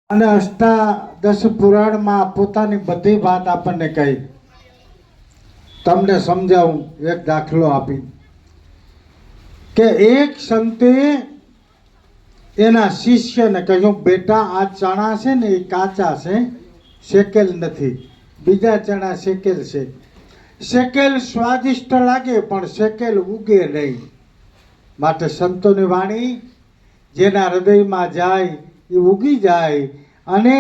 અને અષ્ટાદશ પુરાણમાં પોતાની બધી વાત આપણને કહી. તમને સમજાવું એક દાખલો આપી કે એક સંતે એના શિષ્યને કહ્યું, બેટા આ ચણા છે ને એ કાચા છે, શેકેલ નથી. બીજા ચણા શેકેલ છે. શેકેલ સ્વાદિષ્ટ લાગે પણ શેકેલ ઉગે નહીં. માટે સંતોની વાણી જેના હૃદયમાં જાય એ ઉગી જાય અને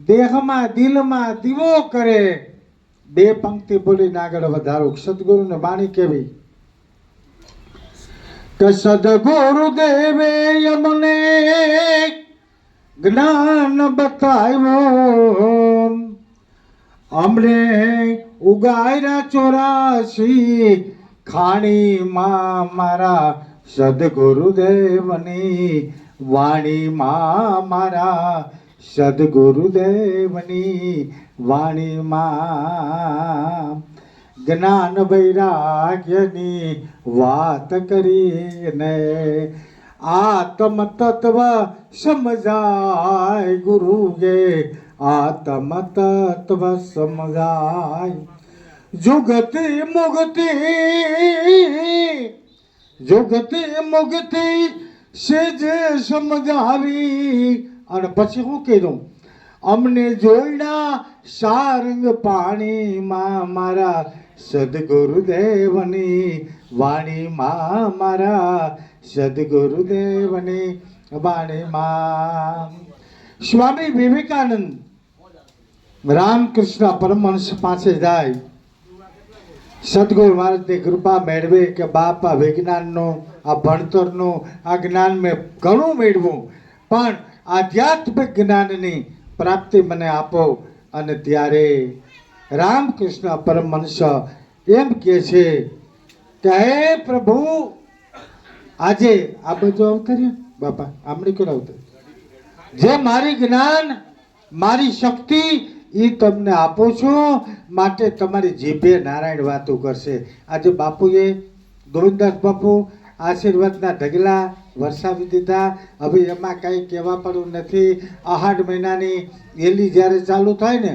દેહમાં દિલમાં દીવો કરે. બે પંક્તિ બોલીને આગળ વધારો. સદગુરુની વાણી કેવી કે સદગુરુદેવે અમને જ્ઞાન બતાવ્યો, અમને ઉગાયરા 84 ખાણીમાં મારા સદગુરુદેવની વાણીમાં, મારા સદગુરુદેવની વાણીમાં જ્ઞાન વૈરાગ્યની વાત કરીને આત્મ તત્વ સમજાય ગુરુએ, આત્મ તત્વ સમજાય. જુગતિ મુગતિ જુગતિ મુગતિ સેજ સમજાવી. અને પછી હું કીધું, અમને જોઈના સારંગ પાણીમાં મારા સદગુરુદેવની વાણીમાં, મારા સદગુરુદેવની વાણીમાં. સ્વામી વિવેકાનંદ રામકૃષ્ણ પરમહંસ પાસે જાય, સદગુરુ મહારાજની કૃપા મેળવે કે બાપા વિજ્ઞાનનું આ ભણતરનું આ જ્ઞાન મેં ઘણું મેળવું પણ આધ્યાત્મિક જ્ઞાનની પ્રાપ્તિ મને આપો. અને ત્યારે રામકૃષ્ણ પરમહંસ એમ કહે છે કે હે પ્રભુ, આજે આ બધું અવતર્યું બાપા આમણી કોણ અવતર, જે મારી જ્ઞાન મારી શક્તિ એ તમને આપું છું, માટે તમારી જીભે નારાયણ વાતો કરશે. આજે બાપુએ ગોવિંદદાસ બાપુ આશીર્વાદના ઢગલા વરસાવી દીધા. હવે એમાં કંઈ કહેવા પડવું નથી. આહાડ મહિનાની એલી જ્યારે ચાલુ થાય ને,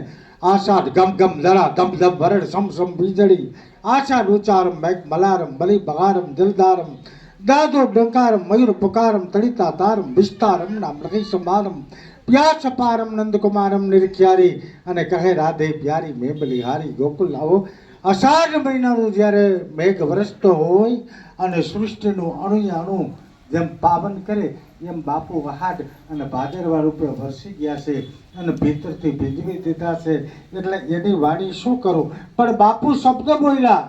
આષાઢ ગમ ગમ જરા ધમ ધમ વરડ સમ સમ વીજળી, આષાઢ ઉચ્ચારમ મેઘ મલારમ બલિ બગારમ જલધારમ દાદો ડંકારમ મયુર પુકારમ તળિતા તારમ વિસ્તારમ નામ લખી સંભારમ પ્યાસ પારમ નંદકુમારમ નિરખ્યારી. અને કહે રાધે પ્યારી મેં બલિહારી ગોકુલ આવો. અષાઢ મહિનાનું જ્યારે મેઘ વરસતો હોય અને સૃષ્ટિનું અણુ જેમ પાવન કરે એમ બાપુ વહાડ અને ભાદરવા રૂપે વરસી ગયા છે અને ભીતરથી ભીજવી દીધા છે. એટલે એની વાણી શું કરું, પણ બાપુ શબ્દ બોલ્યા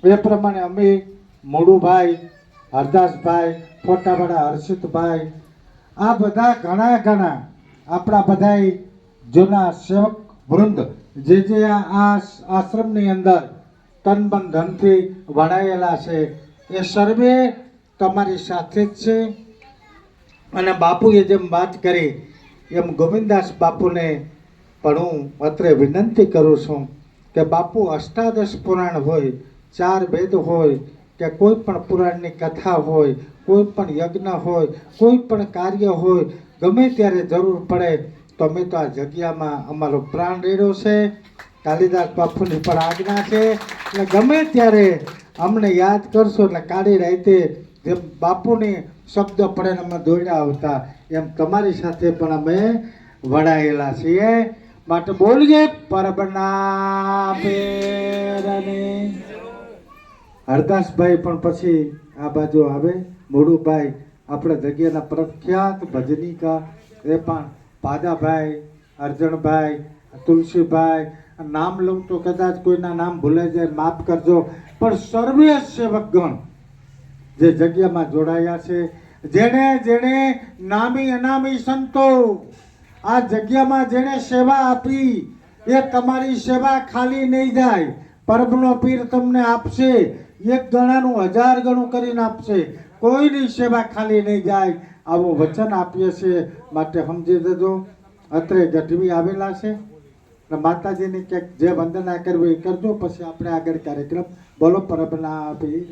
એ પ્રમાણે અમે મોડુભાઈ, હરદાસભાઈ, ફોટાવાળા હર્ષિતભાઈ, આ બધા ઘણા આપણા બધા જૂના સેવક વૃંદ જે આ આશ્રમની અંદર તન મન ધનથી વણાયેલા છે એ સર્વે તમારી સાથે જ છે. અને બાપુએ જેમ વાત કરી એમ ગોવિંદદાસ બાપુને પણ હું અત્રે વિનંતી કરું છું કે બાપુ અષ્ટાદશ પુરાણ હોય, 4 વેદ હોય કે કોઈ પણ પુરાણની કથા હોય, કોઈ પણ યજ્ઞ હોય, કોઈ પણ કાર્ય હોય, ગમે ત્યારે જરૂર પડે તો અમે તો આ જગ્યામાં અમારો પ્રાણ રેડ્યો છે. કાલિદાસ બાપુની પણ આજ્ઞા છે એટલે ગમે ત્યારે અમને યાદ કરશો એટલે કાળી રાતે જેમ બાપુની શબ્દ પડે અમે દોડ્યા આવતા એમ તમારી સાથે પણ અમે વડાયેલા છીએ. માટે બોલીએ પરબના પેરને. હરદાસભાઈ પણ પછી આ બાજુ આવે. મોડુભાઈ આપણા જગ્યાના પ્રખ્યાત ભજનીકા એ પણ પાદાભાઈ, અર્જણભાઈ, તુલસીભાઈ, નામ લઉં તો કદાચ કોઈના નામ ભૂલાઈ જાય માફ કરજો. પણ સર્વે સેવકગણ જે જગ્યામાં જોડાયા છે, જેણે જેણે નામી અનામી સંતો આ જગ્યામાં જેણે સેવા આપી એ તમારી સેવા ખાલી નહીં જાય. પરબનો પીર તમને આપશે, 1 ગણાનું 1000 ગણું કરીને આપશે. કોઈની સેવા ખાલી નહીં જાય આવું વચન આપીએ છીએ. માટે સમજી દેજો. અત્રે ગઢવી આવેલા છે માતાજીની ક્યાંક જે વંદના કરવી એ કરજો, પછી આપણે આગળ કાર્યક્રમ બોલો પરબના પીર.